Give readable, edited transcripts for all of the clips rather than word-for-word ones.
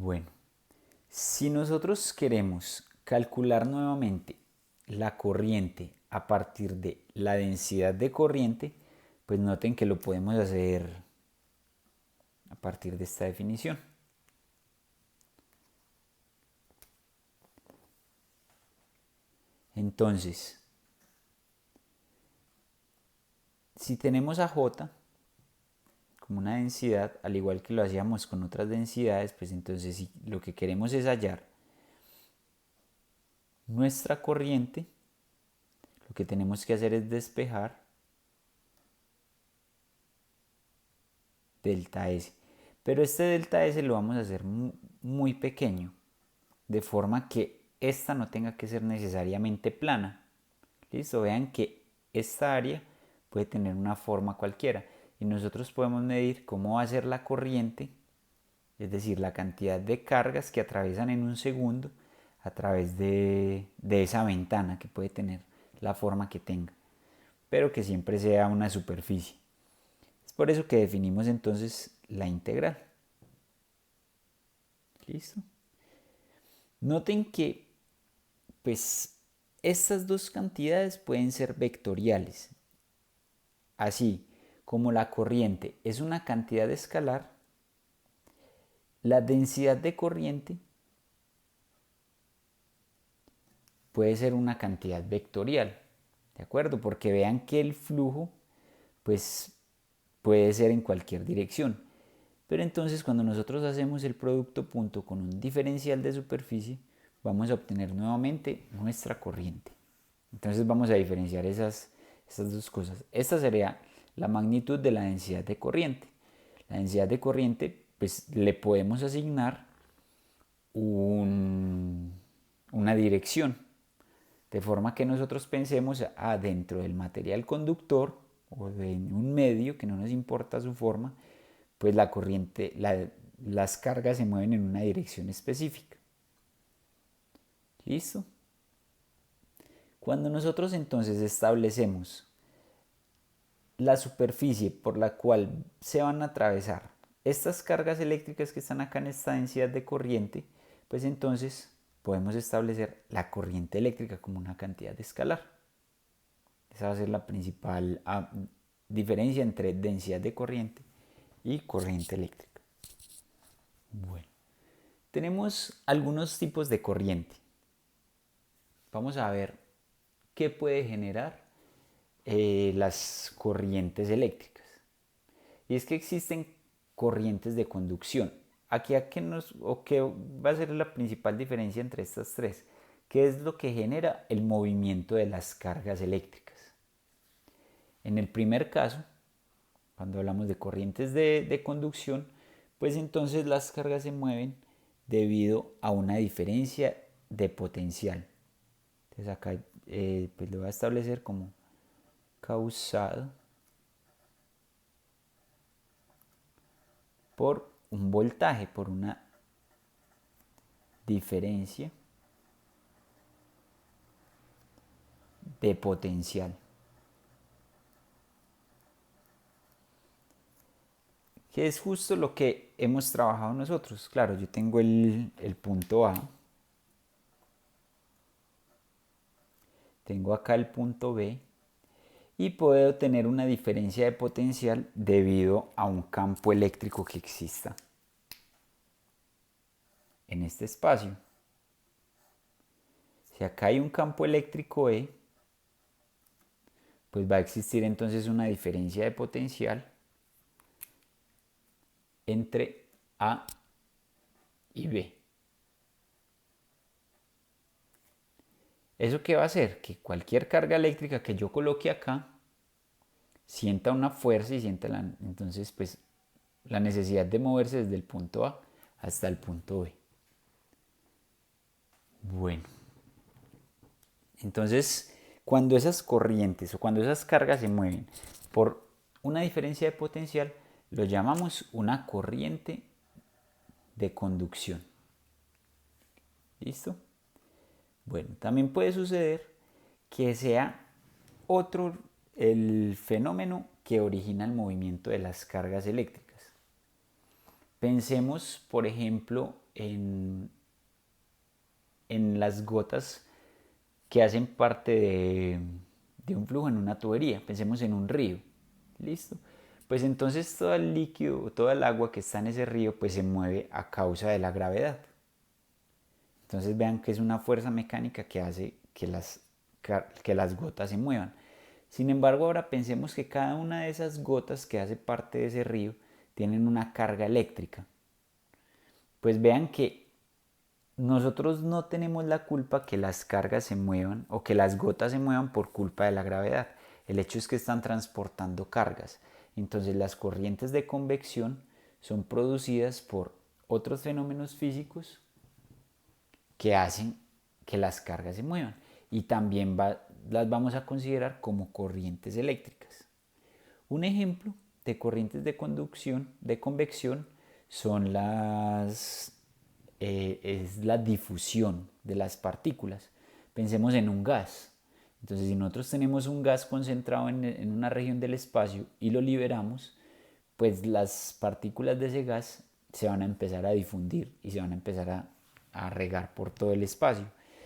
Bueno, si nosotros queremos calcular nuevamente la corriente a partir de la densidad de corriente, pues noten que lo podemos hacer a partir de esta definición. Entonces, si tenemos a J como una densidad, al igual que lo hacíamos con otras densidades, pues entonces si lo que queremos es hallar nuestra corriente, lo que tenemos que hacer es despejar delta S. Pero este delta S lo vamos a hacer muy pequeño, de forma que esta no tenga que ser necesariamente plana. ¿Listo? Vean que esta área puede tener una forma cualquiera y nosotros podemos medir cómo va a ser la corriente, es decir, la cantidad de cargas que atraviesan en un segundo a través de esa ventana que puede tener la forma que tenga, pero que siempre sea una superficie. Es por eso que definimos entonces la integral. ¿Listo? Noten que pues estas dos cantidades pueden ser vectoriales. Así como la corriente es una cantidad escalar, la densidad de corriente puede ser una cantidad vectorial, ¿de acuerdo? Porque vean que el flujo pues puede ser en cualquier dirección. Pero entonces cuando nosotros hacemos el producto punto con un diferencial de superficie, vamos a obtener nuevamente nuestra corriente. Entonces vamos a diferenciar esas dos cosas. Esta sería la magnitud de la densidad de corriente. La densidad de corriente, pues le podemos asignar una dirección, de forma que nosotros pensemos dentro del material conductor o de un medio que no nos importa su forma, pues la corriente, las cargas se mueven en una dirección específica. ¿Listo? Cuando nosotros entonces establecemos la superficie por la cual se van a atravesar estas cargas eléctricas que están acá en esta densidad de corriente, pues entonces podemos establecer la corriente eléctrica como una cantidad escalar. Esa va a ser la principal diferencia entre densidad de corriente y corriente eléctrica. Bueno, tenemos algunos tipos de corriente. Vamos a ver qué puede generar las corrientes eléctricas. Y es que existen corrientes de conducción. Aquí qué va a ser la principal diferencia entre estas tres, que es lo que genera el movimiento de las cargas eléctricas. En el primer caso, cuando hablamos de corrientes de conducción, pues entonces las cargas se mueven debido a una diferencia de potencial. Entonces acá pues lo voy a establecer como causado por un voltaje, por una diferencia de potencial. Que es justo lo que hemos trabajado nosotros. Claro, yo tengo el punto A, tengo acá el punto B y puedo tener una diferencia de potencial debido a un campo eléctrico que exista en este espacio. Si acá hay un campo eléctrico E, pues va a existir entonces una diferencia de potencial entre A y B. ¿Eso qué va a hacer? Que cualquier carga eléctrica que yo coloque acá sienta una fuerza y sienta entonces pues la necesidad de moverse desde el punto A hasta el punto B. Bueno, entonces cuando esas corrientes o cuando esas cargas se mueven por una diferencia de potencial, lo llamamos una corriente de conducción. ¿Listo? Bueno, también puede suceder que sea otro el fenómeno que origina el movimiento de las cargas eléctricas. Pensemos, por ejemplo, en las gotas que hacen parte de un flujo en una tubería. Pensemos en un río. ¿Listo? Pues entonces todo el líquido, toda el agua que está en ese río, pues se mueve a causa de la gravedad. Entonces vean que es una fuerza mecánica que hace que las gotas se muevan. Sin embargo, ahora pensemos que cada una de esas gotas que hace parte de ese río tienen una carga eléctrica. Pues vean que nosotros no tenemos la culpa que las cargas se muevan o que las gotas se muevan por culpa de la gravedad. El hecho es que están transportando cargas. Entonces las corrientes de convección son producidas por otros fenómenos físicos que hacen que las cargas se muevan. Y también las vamos a considerar como corrientes eléctricas. Un ejemplo de corrientes de conducción, de convección, son es la difusión de las partículas. Pensemos en un gas. Entonces, si nosotros tenemos un gas concentrado en una región del espacio y lo liberamos, pues las partículas de ese gas se van a empezar a difundir y se van a empezar a regar por todo el espacio.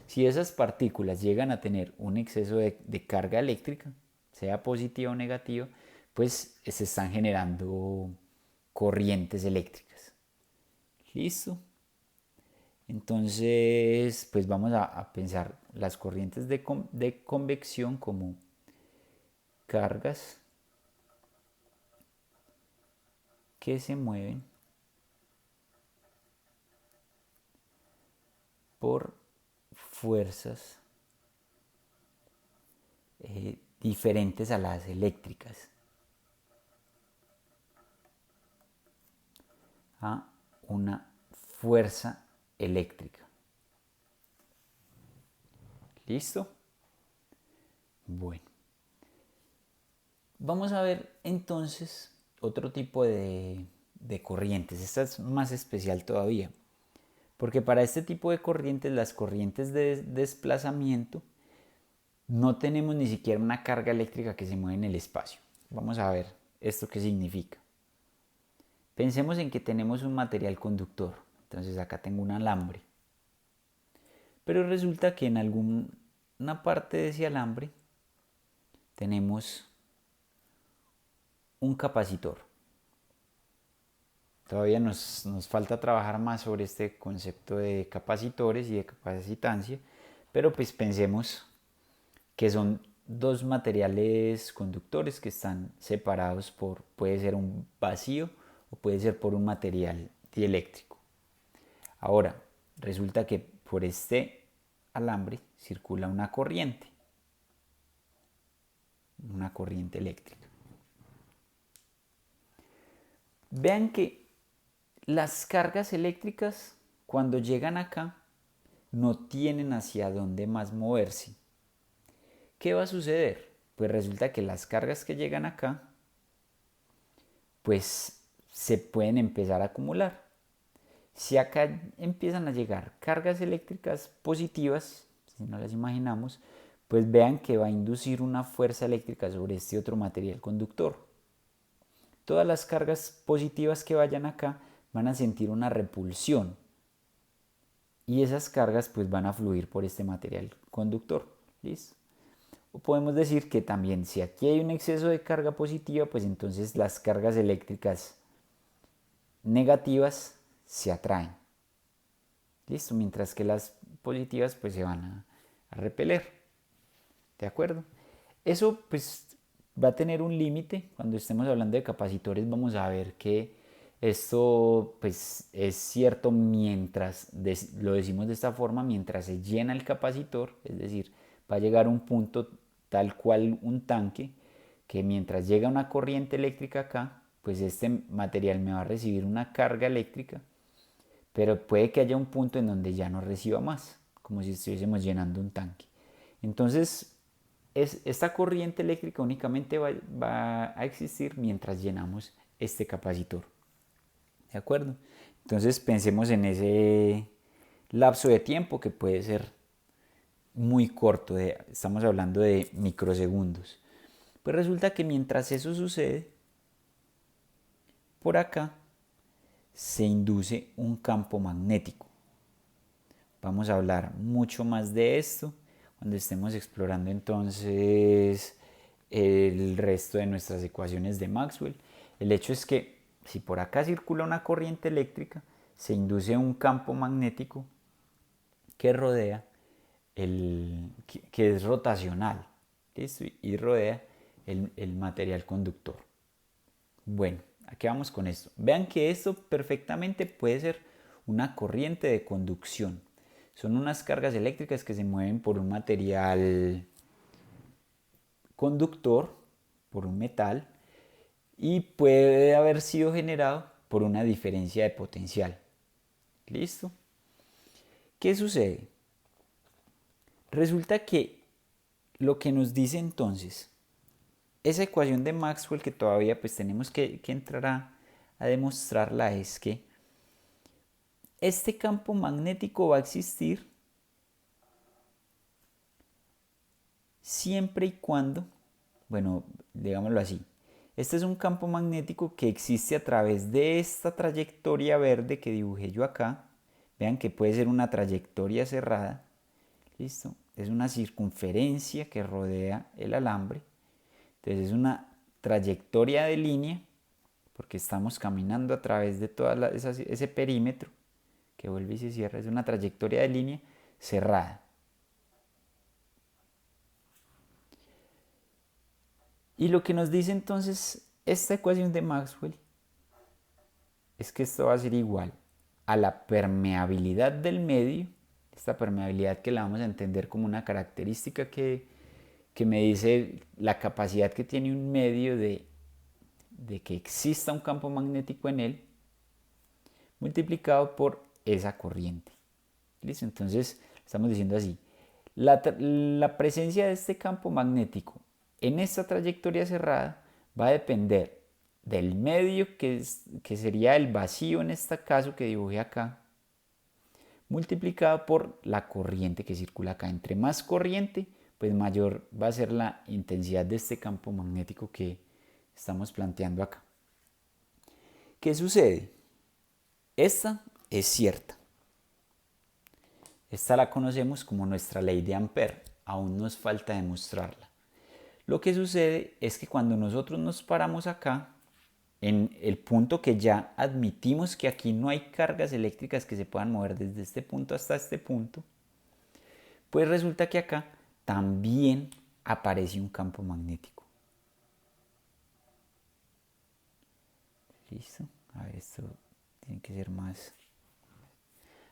Si esas partículas llegan a tener un exceso de carga eléctrica, sea positiva o negativa, pues se están generando corrientes eléctricas. ¿Listo? Entonces, pues vamos a pensar las corrientes de convección como cargas que se mueven por fuerzas diferentes a las eléctricas, a una fuerza eléctrica. ¿Listo? Bueno, vamos a ver entonces otro tipo de corrientes. Esta es más especial todavía, porque para este tipo de corrientes, las corrientes de desplazamiento, no tenemos ni siquiera una carga eléctrica que se mueve en el espacio. Vamos a ver esto qué significa. Pensemos en que tenemos un material conductor. Entonces acá tengo un alambre. Pero resulta que en alguna parte de ese alambre tenemos un capacitor. Todavía nos falta trabajar más sobre este concepto de capacitores y de capacitancia, pero pues pensemos que son dos materiales conductores que están separados puede ser un vacío o puede ser por un material dieléctrico. Ahora, resulta que por este alambre circula una corriente eléctrica. Vean que las cargas eléctricas, cuando llegan acá, no tienen hacia dónde más moverse. ¿Qué va a suceder? Pues resulta que las cargas que llegan acá, pues se pueden empezar a acumular. Si acá empiezan a llegar cargas eléctricas positivas, si no las imaginamos, pues vean que va a inducir una fuerza eléctrica sobre este otro material conductor. Todas las cargas positivas que vayan acá van a sentir una repulsión y esas cargas pues van a fluir por este material conductor. ¿Listo? O podemos decir que también si aquí hay un exceso de carga positiva, pues entonces las cargas eléctricas negativas se atraen. ¿Listo? Mientras que las positivas pues se van a repeler. ¿De acuerdo? Eso pues va a tener un límite. Cuando estemos hablando de capacitores vamos a ver que esto pues es cierto mientras, lo decimos de esta forma, mientras se llena el capacitor, es decir, va a llegar a un punto tal cual un tanque, que mientras llega una corriente eléctrica acá, pues este material me va a recibir una carga eléctrica, pero puede que haya un punto en donde ya no reciba más, como si estuviésemos llenando un tanque. Entonces, esta corriente eléctrica únicamente va a existir mientras llenamos este capacitor. ¿De acuerdo? Entonces pensemos en ese lapso de tiempo que puede ser muy corto, estamos hablando de microsegundos. Pues resulta que mientras eso sucede, por acá se induce un campo magnético. Vamos a hablar mucho más de esto cuando estemos explorando entonces el resto de nuestras ecuaciones de Maxwell. El hecho es que si por acá circula una corriente eléctrica, se induce un campo magnético que rodea que es rotacional, ¿listo? Y rodea el material conductor. Bueno, ¿a qué vamos con esto? Vean que esto perfectamente puede ser una corriente de conducción. Son unas cargas eléctricas que se mueven por un material conductor, por un metal, y puede haber sido generado por una diferencia de potencial. ¿Listo? ¿Qué sucede? Resulta que lo que nos dice entonces esa ecuación de Maxwell, que todavía pues tenemos que entrar a demostrarla, es que este campo magnético va a existir siempre y cuando, bueno, digámoslo así, este es un campo magnético que existe a través de esta trayectoria verde que dibujé yo acá. Vean que puede ser una trayectoria cerrada, ¿listo? Es una circunferencia que rodea el alambre. Entonces es una trayectoria de línea, porque estamos caminando a través de todo ese perímetro que vuelve y se cierra. Es una trayectoria de línea cerrada. Y lo que nos dice entonces esta ecuación de Maxwell es que esto va a ser igual a la permeabilidad del medio, esta permeabilidad que la vamos a entender como una característica que me dice la capacidad que tiene un medio de que exista un campo magnético en él, multiplicado por esa corriente. ¿Listo? Entonces estamos diciendo así, la presencia de este campo magnético en esta trayectoria cerrada va a depender del medio que sería el vacío en este caso que dibujé acá, multiplicado por la corriente que circula acá. Entre más corriente, pues mayor va a ser la intensidad de este campo magnético que estamos planteando acá. ¿Qué sucede? Esta es cierta. Esta la conocemos como nuestra ley de Ampère. Aún nos falta demostrarla. Lo que sucede es que cuando nosotros nos paramos acá, en el punto que ya admitimos que aquí no hay cargas eléctricas que se puedan mover desde este punto hasta este punto, pues resulta que acá también aparece un campo magnético. ¿Listo? A ver, esto tiene que ser más.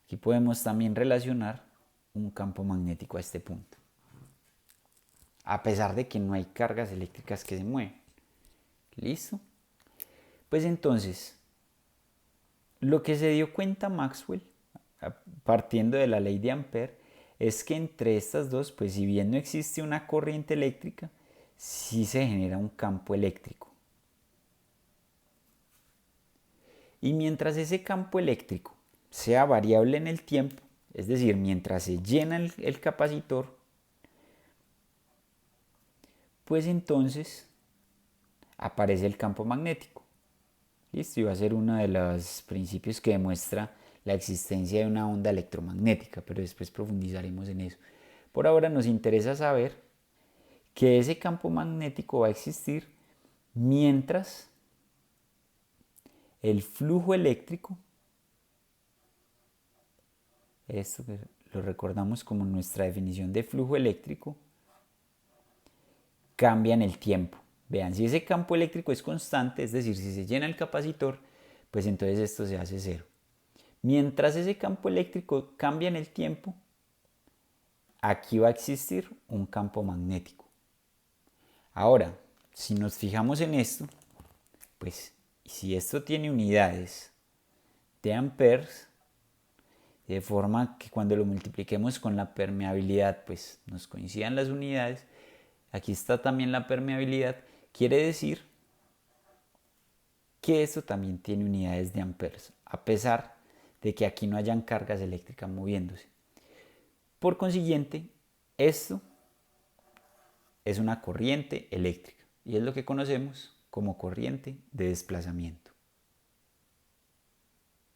Aquí podemos también relacionar un campo magnético a este punto, a pesar de que no hay cargas eléctricas que se mueven. ¿Listo? Pues entonces, lo que se dio cuenta Maxwell, partiendo de la ley de Ampère, es que entre estas dos, pues si bien no existe una corriente eléctrica, sí se genera un campo eléctrico. Y mientras ese campo eléctrico sea variable en el tiempo, es decir, mientras se llena el capacitor, pues entonces aparece el campo magnético. Listo, y va a ser uno de los principios que demuestra la existencia de una onda electromagnética, pero después profundizaremos en eso. Por ahora nos interesa saber que ese campo magnético va a existir mientras el flujo eléctrico, esto que lo recordamos como nuestra definición de flujo eléctrico, cambia en el tiempo. Vean, si ese campo eléctrico es constante, es decir, si se llena el capacitor, pues entonces esto se hace cero. Mientras ese campo eléctrico cambia en el tiempo, aquí va a existir un campo magnético. Ahora, si nos fijamos en esto, pues si esto tiene unidades de amperes, de forma que cuando lo multipliquemos con la permeabilidad, pues nos coincidan las unidades, aquí está también la permeabilidad, quiere decir que esto también tiene unidades de amperes, a pesar de que aquí no hayan cargas eléctricas moviéndose. Por consiguiente, esto es una corriente eléctrica y es lo que conocemos como corriente de desplazamiento.